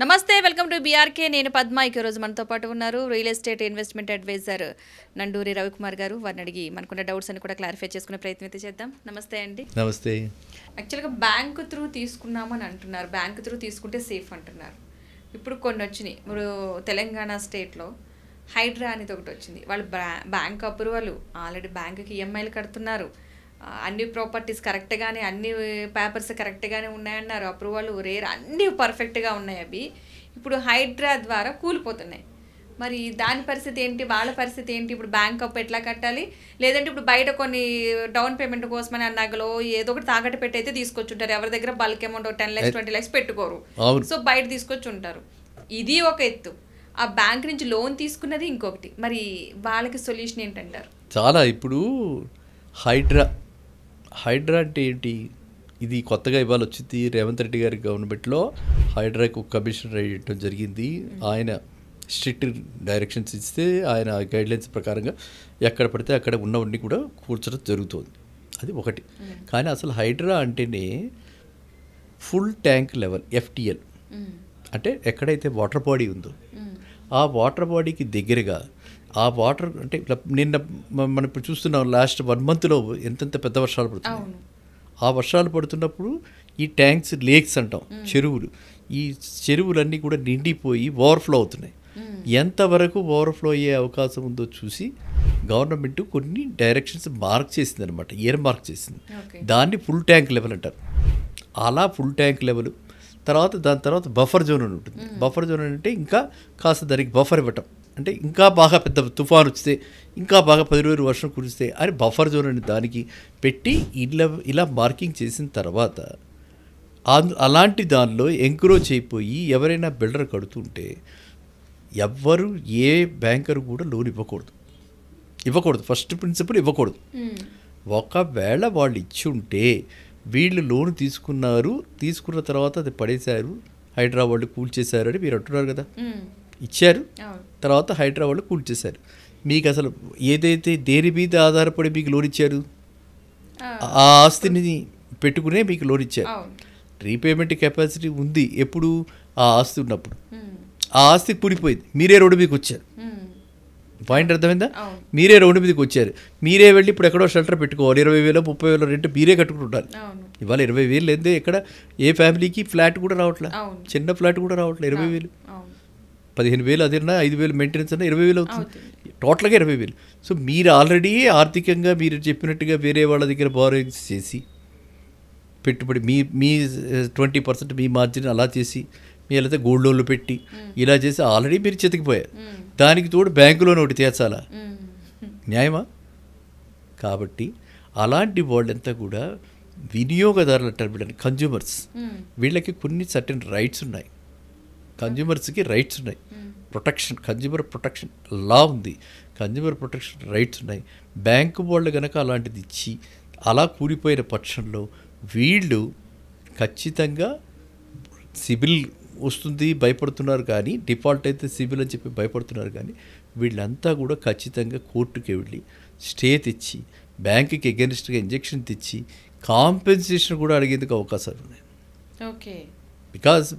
నమస్తే, welcome to BRK. నేను పద్మ. ఈ రోజు మనతో పాటు ఉన్నారు real estate investment advisor Nanduri Ravikumar గారు. వారిని అడిగి మనకున్న డౌట్స్ అని కూడా క్లారిఫై చేసుకునే ప్రయత్నం అయితే చేద్దాం. నమస్తే అండి. నమస్తే. యాక్చువల్గా బ్యాంకు త్రూ తీసుకున్నామని అంటున్నారు, బ్యాంకు త్రూ తీసుకుంటే సేఫ్ అంటున్నారు. ఇప్పుడు కొన్ని వచ్చినాయి. ఇప్పుడు తెలంగాణ స్టేట్లో హైడ్రా అనేది ఒకటి వచ్చింది. వాళ్ళు బ్యాంక్ అప్రూవల్, ఆల్రెడీ బ్యాంకుకి ఈఎంఐలు కడుతున్నారు, అన్ని ప్రాపర్టీస్ కరెక్ట్గానే, అన్ని పేపర్స్ కరెక్ట్గానే ఉన్నాయన్నారు, అప్రూవల్ రేర్ అన్నీ పర్ఫెక్ట్గా ఉన్నాయి. అవి ఇప్పుడు హైడ్రా ద్వారా కూలిపోతున్నాయి. మరి దాని పరిస్థితి ఏంటి, వాళ్ళ పరిస్థితి ఏంటి? ఇప్పుడు బ్యాంక్ అప్పు ఎట్లా కట్టాలి? లేదంటే ఇప్పుడు బయట కొన్ని డౌన్ పేమెంట్ కోసమని అన్నగలో ఏదో ఒకటి తాకట్టు పెట్టి అయితే తీసుకొచ్చుంటారు. ఎవరి దగ్గర బల్క్ అమౌంట్ 10 lakhs 20 lakhs పెట్టుకోరు, సో బయట తీసుకొచ్చి ఉంటారు. ఇది ఒక ఎత్తు. ఆ బ్యాంక్ నుంచి లోన్ తీసుకున్నది ఇంకొకటి. మరి వాళ్ళకి సొల్యూషన్ ఏంటంటారు? చాలా ఇప్పుడు హైడ్రా అంటే ఏంటి? ఇది కొత్తగా ఇవాళ వచ్చింది. రేవంత్ రెడ్డి గారి గవర్నమెంట్లో హైడ్రాకి ఒక కమిషనర్ వేయడం జరిగింది. ఆయన స్ట్రిక్ట్ డైరెక్షన్స్ ఇస్తే ఆయన గైడ్లైన్స్ ప్రకారంగా ఎక్కడ పడితే అక్కడ ఉన్నవన్నీ కూడా కూర్చడం జరుగుతుంది. అది ఒకటి. కానీ అసలు హైడ్రా అంటేనే ఫుల్ ట్యాంక్ లెవెల్, FTL అంటే ఎక్కడైతే వాటర్ బాడీ ఉందో ఆ వాటర్ బాడీకి దగ్గరగా ఆ వాటర్ అంటే నిన్న మనం ఇప్పుడు చూస్తున్నాం, లాస్ట్ 1 monthలో ఎంతెంత పెద్ద వర్షాలు పడుతున్నాయి. ఆ వర్షాలు పడుతున్నప్పుడు ఈ ట్యాంక్స్, లేక్స్ అంటాం, చెరువులు, ఈ చెరువులన్నీ కూడా నిండిపోయి ఓవర్ఫ్లో అవుతున్నాయి. ఎంతవరకు ఓవర్ఫ్లో అయ్యే అవకాశం ఉందో చూసి గవర్నమెంట్ కొన్ని డైరెక్షన్స్ మార్క్ చేసింది అనమాట, ఇయర్ మార్క్ చేసింది. దాన్ని ఫుల్ ట్యాంక్ లెవెల్ అంటారు. అలా ఫుల్ ట్యాంక్ లెవెల్ దాని తర్వాత బఫర్ జోన్ అని ఉంటుంది. బఫర్ జోన్ అంటే ఇంకా కాస్త దానికి బఫర్ ఇవ్వటం, అంటే ఇంకా బాగా పెద్ద తుఫాను వస్తే, ఇంకా బాగా 10 రోజులు వర్షం కురిస్తే అని బఫర్ జోన్ అని దానికి పెట్టి ఇలా మార్కింగ్ చేసిన తర్వాత అలాంటి దానిలో ఎంక్రోచ్ అయిపోయి ఎవరైనా బిల్డర్ కడుతుంటే ఎవ్వరు, ఏ బ్యాంకరు కూడా లోన్ ఇవ్వకూడదు. ఫస్ట్ ప్రిన్సిపల్ ఇవ్వకూడదు. ఒకవేళ వాళ్ళు ఇచ్చి ఉంటే వీళ్ళు లోన్ తీసుకున్న తర్వాత అది పడేశారు, హైడ్రా వాళ్ళు కూల్చేశారు అని మీరు అంటున్నారు కదా. ఇచ్చారు, తర్వాత హైడ్రా వాళ్ళు కూల్చేశారు. మీకు అసలు ఏదైతే దేని మీద ఆధారపడి మీకు లోన్ ఇచ్చారు, ఆ ఆస్తిని పెట్టుకునే మీకు లోన్ ఇచ్చారు. రీపేమెంట్ కెపాసిటీ ఉంది ఎప్పుడు, ఆ ఆస్తి ఉన్నప్పుడు. ఆ ఆస్తి కూలిపోయింది, మీరే రోడ్డు మీదకి వచ్చారు. పాయింట్ అర్థమైందా? మీరే రోడ్డు మీదకి వచ్చారు, మీరే వెళ్ళి ఇప్పుడు ఎక్కడో షెల్టర్ పెట్టుకోవాలి. 20,000 30,000 రెంట్ మీరే కట్టుకుంటుంటారు. ఇవాళ 20,000 లేదే ఎక్కడ ఏ ఫ్యామిలీకి ఫ్లాట్ కూడా రావట్లే, చిన్న ఫ్లాట్ కూడా రావట్లే. 20,000, 15,000 అదేనా, 5,000 మెయింటెనెన్స్ అన్నా 20,000 అవుతుంది, టోటల్గా 20,000. సో మీరు ఆల్రెడీ ఆర్థికంగా మీరు చెప్పినట్టుగా వేరే వాళ్ళ దగ్గర బారోయింగ్స్ చేసి పెట్టుబడి మీ 20% మీ మార్జిన్ అలా చేసి, మీ అయితే గోల్డ్ లోన్లు పెట్టి ఇలా చేసి ఆల్రెడీ మీరు చెతికిపోయారు. దానికి తోడు బ్యాంకు లోన్ ఒకటి తీర్చాలా? న్యాయమా? కాబట్టి అలాంటి వాళ్ళంతా కూడా వినియోగదారులు అంటారు వీళ్ళని, కన్జ్యూమర్స్. వీళ్ళకి కొన్ని సర్టెన్ రైట్స్ ఉన్నాయి, కన్జ్యూమర్స్కి రైట్స్ ఉన్నాయి. ప్రొటెక్షన్, కన్జ్యూమర్ ప్రొటెక్షన్ లా ఉంది, కన్జ్యూమర్ ప్రొటెక్షన్ రైట్స్ ఉన్నాయి. బ్యాంకు వాళ్ళు కనుక అలాంటిది ఇచ్చి అలా కూలిపోయిన పక్షంలో వీళ్ళు ఖచ్చితంగా సిబిల్ వస్తుంది భయపడుతున్నారు, కానీ డిఫాల్ట్ అయితే సిబిల్ అని చెప్పి భయపడుతున్నారు. కానీ వీళ్ళంతా కూడా ఖచ్చితంగా కోర్టుకి వెళ్ళి స్టే తెచ్చి, బ్యాంకుకి ఎగెనిస్ట్గా ఇంజెక్షన్ తెచ్చి కాంపెన్సేషన్ కూడా అడిగేందుకు అవకాశాలు ఉన్నాయి. ఓకే, బికాజ్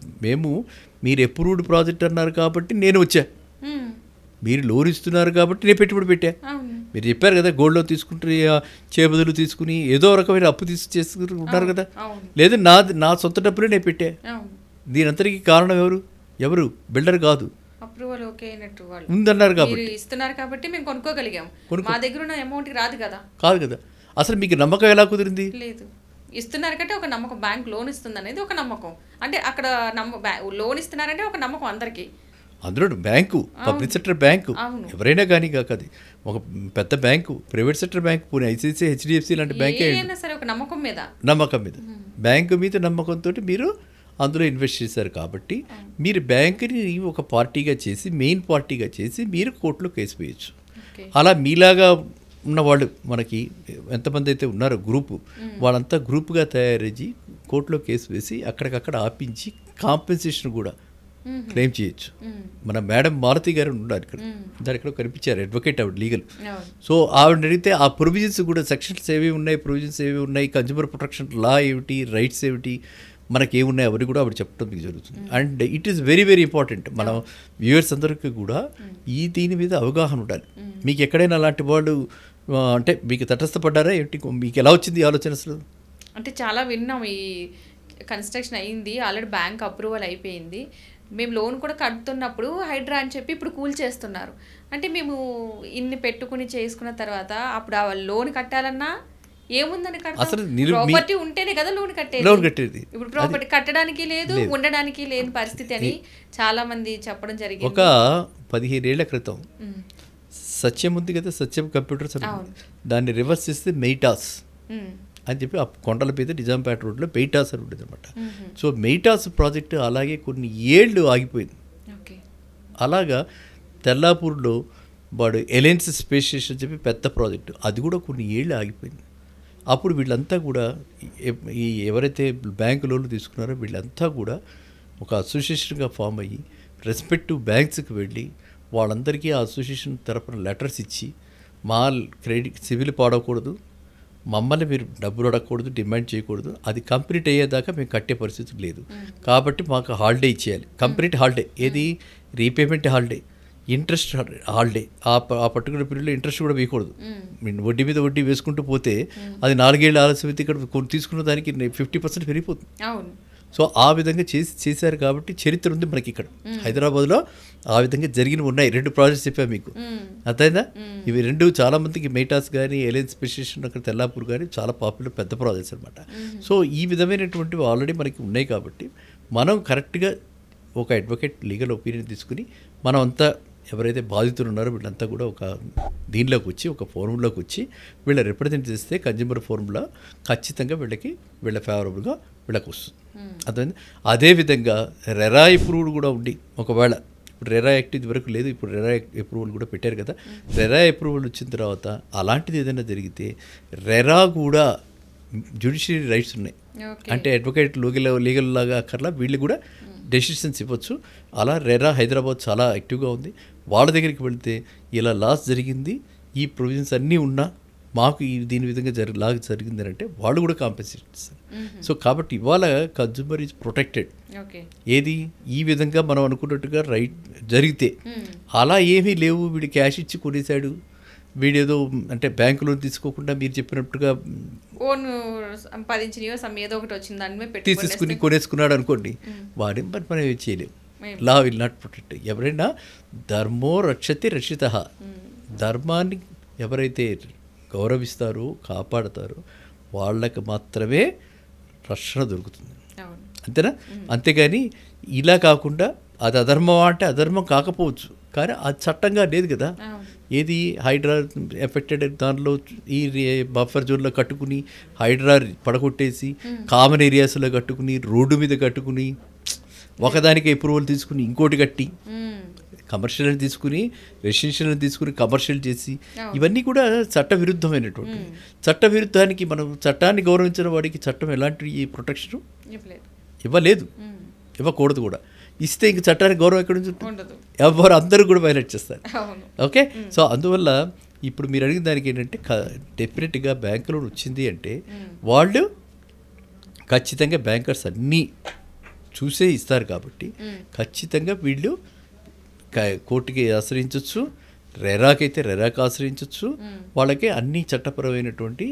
మీరు అప్రూవ్డ్ ప్రాజెక్ట్ అన్నారు కాబట్టి నేను వచ్చా, మీరు లోన్ ఇస్తున్నారు కాబట్టి నేను పెట్టుబడి పెట్టా. మీరు చెప్పారు కదా, గోల్డ్ లోన్ తీసుకుంటే చేబదులు తీసుకుని ఏదో రకమైన అప్పు చేసుకుంటున్నారు కదా. లేదు, నా సొంత డబ్బులే నేను పెట్టా. దీని అంతటికి కారణం ఎవరు? బిల్డర్ కాదు, అప్రూవల్ ఓకే అయినట్టు వాళ్ళు ఉందన్నారు కాబట్టి, ఇస్తున్నారు కాబట్టి మేము కొనుక్కోగలిగాం. మా దగ్గర ఉన్న అమౌంట్ రాదు కదా. అసలు మీకు నమ్మకం ఎలా కుదిరింది? లేదు, ఇస్తున్నారు కంటే ఒక నమ్మకం. బ్యాంక్ లోన్ ఇస్తుంది అనేది ఒక నమ్మకం. అంటే అక్కడ లోన్ ఇస్తున్నారంటే ఒక నమ్మకం అందరికీ. అందులో బ్యాంకు, పబ్లిక్ సెక్టర్ బ్యాంకు ఎవరైనా కానీ కాక, అది ఒక పెద్ద బ్యాంకు, ప్రైవేట్ సెక్టర్ బ్యాంకు, పోనీ ఐసిఐసిఐ, HDFC లాంటి బ్యాంకే సరే, ఒక నమ్మకం మీద బ్యాంకు మీద నమ్మకంతో మీరు అందులో ఇన్వెస్ట్ చేశారు. కాబట్టి మీరు బ్యాంకుని ఒక పార్టీగా చేసి, మెయిన్ పార్టీగా చేసి మీరు కోర్టులో కేసు వేయచ్చు. అలా మీలాగా ఉన్నవాళ్ళు మనకి ఎంతమంది అయితే ఉన్నారో గ్రూపు, వాళ్ళంతా గ్రూప్గా తయారయ్యి కోర్టులో కేసు వేసి అక్కడికక్కడ ఆపించి కాంపెన్సేషన్ కూడా క్లెయిమ్ చేయొచ్చు. మన మేడం మారుతి గారు ఉన్నారు ఇక్కడ, దాని ఇక్కడ కనిపించారు, అడ్వకేట్ ఆవిడ, లీగల్. సో ఆవిడ అడిగితే ఆ ప్రొవిజన్స్ కూడా, సెక్షన్స్ ఏవి ఉన్నాయి, ప్రొవిజన్స్ ఏవి ఉన్నాయి, కన్జ్యూమర్ ప్రొటెక్షన్ లా ఏమిటి, రైట్స్ ఏమిటి, మనకేమున్నాయి అవన్నీ కూడా ఆవిడ చెప్పడం మీకు జరుగుతుంది. And it is very very important. మనం వ్యూవర్స్ అందరికీ కూడా దీని మీద అవగాహన ఉండాలి. మీకు ఎక్కడైనా అలాంటి వాళ్ళు అంటే మీకు తటస్థపడ్డారా ఏంటి, మీకు ఎలా వచ్చింది ఆలోచన అసలు? అంటే చాలా విన్నాం, ఈ కన్స్ట్రక్షన్ అయ్యింది, ఆల్రెడీ బ్యాంక్ అప్రూవల్ అయిపోయింది, మేము లోన్ కూడా కడుతున్నప్పుడు హైడ్రా అని చెప్పి ఇప్పుడు కూల్ చేస్తున్నారు. అంటే మేము ఇన్ని పెట్టుకుని చేసుకున్న తర్వాత అప్పుడు ఆ లోన్ కట్టాలన్నా ఏముందని అసలు ప్రాపర్టీ ఉంటేనే కదా లోన్ కట్టేది. ఇప్పుడు ప్రాపర్టీ కట్టడానికి లేదు, ఉండడానికి లేని పరిస్థితి అని చాలా మంది చెప్పడం జరిగింది. ఒక 15 ఏళ్ల క్రితం సత్యం ఉంది కదా, సత్యం కంప్యూటర్స్, దాన్ని రివర్స్ చేస్తే మెయిటాస్ అని చెప్పి ఆ కొండల మీద నిజాంపేట రోడ్లో మెయిటాస్ అని ఉండేది అనమాట. సో మెయిటాస్ ప్రాజెక్టు అలాగే కొన్ని ఏళ్ళు ఆగిపోయింది. అలాగా తెల్లాపూర్లో వాడు ఎలయన్స్ స్పేస్ స్టేషన్ చెప్పి పెద్ద ప్రాజెక్టు, అది కూడా కొన్ని ఏళ్ళు ఆగిపోయింది. అప్పుడు వీళ్ళంతా కూడా ఈ ఎవరైతే బ్యాంకు లోన్లు తీసుకున్నారో వీళ్ళంతా కూడా ఒక అసోసియేషన్గా ఫామ్ అయ్యి రెస్పెక్టివ్ బ్యాంక్స్కి వెళ్ళి వాళ్ళందరికీ ఆ అసోసియేషన్ తరపున లెటర్స్ ఇచ్చి మా క్రెడిట్ సివిల్ పాడకూడదు, మమ్మల్ని మీరు డబ్బులు అడగకూడదు, డిమాండ్ చేయకూడదు, అది కంప్లీట్ అయ్యేదాకా మేము కట్టే పరిస్థితి లేదు, కాబట్టి మాకు హాలిడే ఇచ్చేయాలి, కంప్లీట్ హాలిడే. ఏది రీపేమెంట్ హాలిడే, ఇంట్రెస్ట్ హాలిడే, ఆ పర్టికులర్ పీరియడ్లో ఇంట్రెస్ట్ కూడా వేయకూడదు. వడ్డీ మీద వడ్డీ వేసుకుంటూ పోతే అది 4 ఏళ్ళు ఆలస్యం అయితే ఇక్కడ తీసుకున్న దానికి 50% పెరిగిపోతుంది. సో ఆ విధంగా చేశారు కాబట్టి చరిత్ర ఉంది మనకి ఇక్కడ హైదరాబాద్లో. ఆ విధంగా జరిగినవి ఉన్నాయి. 2 ప్రాజెక్ట్స్ చెప్పాను మీకు, అర్థమైందా? ఇవి 2 చాలా మందికి మెయిటాస్ కానీ ఎలయన్స్ స్పేస్ స్టేషన్ అక్కడ తెల్లాపూర్ కానీ చాలా పాపులర్ పెద్ద ప్రాజెక్ట్స్ అనమాట. సో ఈ విధమైనటువంటివి ఆల్రెడీ మనకి ఉన్నాయి కాబట్టి మనం కరెక్ట్గా ఒక అడ్వకేట్ లీగల్ ఒపీనియన్ తీసుకుని మనం అంతా ఎవరైతే బాధితులు ఉన్నారో వీళ్ళంతా కూడా ఒక దీనిలోకి వచ్చి ఒక ఫోరంలోకి వచ్చి వీళ్ళ రిప్రజెంట్ చేస్తే కన్జ్యూమర్ ఫోరంలో ఖచ్చితంగా వీళ్ళ ఫేవరబుల్గా వీళ్ళకి వస్తుంది. అర్థమైంది. అదేవిధంగా రెరా అప్రూవల్ కూడా ఉండి, ఒకవేళ ఇప్పుడు రెరా యాక్ట్ ఇది వరకు లేదు, ఇప్పుడు రెరా అప్రూవల్ కూడా పెట్టారు కదా. రెరా అప్రూవల్ వచ్చిన తర్వాత అలాంటిది ఏదైనా జరిగితే రెరా కూడా జ్యుడిషియరీ రైట్స్ ఉన్నాయి. అంటే అడ్వకేట్ లీగల్ లాగా అక్కర్లా, వీళ్ళు కూడా డెసిషన్స్ ఇవ్వచ్చు. అలా రెరా హైదరాబాద్ చాలా యాక్టివ్గా ఉంది. వాళ్ళ దగ్గరికి వెళితే ఇలా లాస్ జరిగింది, ఈ ప్రొవిజన్స్ అన్నీ ఉన్నా మాకు దీని విధంగా లాగా జరిగింది అంటే వాళ్ళు కూడా కాంపెన్సేట్ ఇస్తారు. సో కాబట్టి ఇవాళ కన్జ్యూమర్ ఈజ్ ప్రొటెక్టెడ్. ఏది ఈ విధంగా మనం అనుకున్నట్టుగా రైట్ జరిగితే అలా ఏమీ లేవు, వీడు క్యాష్ ఇచ్చి కొనేసాడు, వీడేదో అంటే బ్యాంకు లోన్ తీసుకోకుండా మీరు చెప్పినట్టుగా ఓన్ సంపాదించినయో ఏదో ఒకటి వచ్చింది దాని మీద తీసేసుకుని కొనేసుకున్నాడు అనుకోండి, వాడేం పని మనం ఏం చేయలేము. Law will not protect. ఎవరైనా ధర్మో రక్షతి రక్షిత, ధర్మాన్ని ఎవరైతే గౌరవిస్తారో కాపాడతారో వాళ్ళకి మాత్రమే రక్షణ దొరుకుతుంది, అంతేనా? అంతేగాని ఇలా కాకుండా అది అధర్మం అంటే అధర్మం కాకపోవచ్చు, కానీ అది చట్టంగా లేదు కదా. ఏది హైడ్రా ఎఫెక్టెడ్ దానిలో ఈ బఫర్ జోన్లో కట్టుకుని హైడ్రా పడగొట్టేసి కామన్ ఏరియాస్లో కట్టుకుని రోడ్డు మీద కట్టుకుని ఒకదానికి అప్రూవల్ తీసుకుని ఇంకోటి కట్టి కమర్షియల్ తీసుకుని రెసిడెన్షియల్ తీసుకుని కమర్షియల్ చేసి ఇవన్నీ కూడా చట్టవిరుద్ధమైనటువంటి. చట్టవిరుద్ధానికి మనం చట్టాన్ని గౌరవించిన వాడికి చట్టం ఎలాంటి ప్రొటెక్షన్ ఇవ్వలేదు, ఇవ్వకూడదు కూడా. ఇస్తే ఇంక చట్టానికి గౌరవం ఎక్కడి నుంచి ఉంటుంది? ఎవరు అందరూ కూడా వైలేట్ చేస్తారు. ఓకే, సో అందువల్ల ఇప్పుడు మీరు అడిగిన దానికి ఏంటంటే డెఫినెట్గా బ్యాంకు లోన్ వచ్చింది అంటే వాళ్ళు ఖచ్చితంగా బ్యాంకర్స్ అన్నీ చూసే ఇస్తారు కాబట్టి ఖచ్చితంగా వీళ్ళు కోర్టుకి ఆశ్రయించవచ్చు, రెరాకైతే రెరాకి ఆశ్రయించవచ్చు. వాళ్ళకి అన్ని చట్టపరమైనటువంటి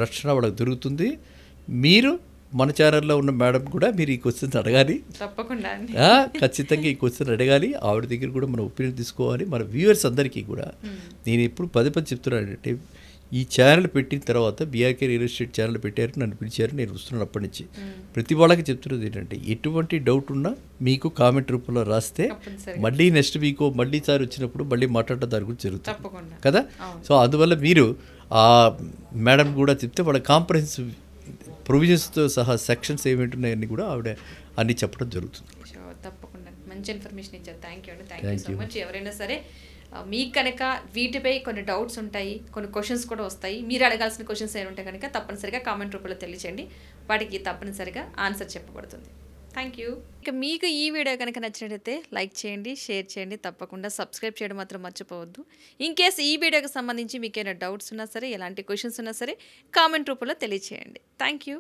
రక్షణ వాళ్ళకి దొరుకుతుంది. మీరు మన ఛానల్లో ఉన్న మేడం కూడా మీరు ఈ క్వశ్చన్స్ అడగాలి, తప్పకుండా ఖచ్చితంగా ఈ క్వశ్చన్ అడగాలి. ఆవిడ దగ్గర కూడా మన ఒపీనియన్ తీసుకోవాలి. మన వ్యూవర్స్ అందరికీ కూడా నేను ఎప్పుడు పదే చెప్తున్నానంటే, ఈ ఛానల్ పెట్టిన తర్వాత బీఆర్కే రియల్ ఎస్టేట్ ఛానల్ పెట్టారు, నన్ను పిలిచారు, నేను వస్తున్నాను అప్పటి నుంచి. ప్రతి వాళ్ళకి చెప్తున్నది ఏంటంటే, ఎటువంటి డౌట్ ఉన్నా మీకు కామెంట్ రూపంలో రాస్తే మళ్ళీ నెక్స్ట్ వీక్ మళ్ళీ సారి వచ్చినప్పుడు మళ్ళీ మాట్లాడటం దాని గురించి జరుగుతుంది కదా. సో అందువల్ల మీరు ఆ మేడం కూడా చెప్తే వాళ్ళ కాంప్రహెన్సివ్ ప్రొవిజన్స్తో సహా సెక్షన్స్ ఏమింటున్నాయని కూడా ఆవిడ అన్నీ చెప్పడం జరుగుతుంది. తప్పకుండా మంచి ఇన్ఫర్మేషన్ ఇచ్చారు. Thank you so much. ఎవరైనా సరే మీకు కనుక వీటిపై కొన్ని డౌట్స్ ఉంటాయి, కొన్ని క్వశ్చన్స్ కూడా వస్తాయి, మీరు అడగాల్సిన క్వశ్చన్స్ ఏమి ఉంటాయి కనుక తప్పనిసరిగా కామెంట్ రూపంలో తెలియచేయండి, వాటికి తప్పనిసరిగా ఆన్సర్ చెప్పబడుతుంది. Thank you. ఇక మీకు ఈ వీడియో కనుక నచ్చినట్లయితే లైక్ చేయండి, షేర్ చేయండి, తప్పకుండా సబ్స్క్రైబ్ చేయడం మాత్రం మర్చిపోవద్దు. ఇన్ కేస్ ఈ వీడియోకి సంబంధించి మీకు ఏమైనా డౌట్స్ ఉన్నా సరే, ఎలాంటి క్వశ్చన్స్ ఉన్నా సరే కామెంట్ రూపంలో తెలియచేయండి. Thank you.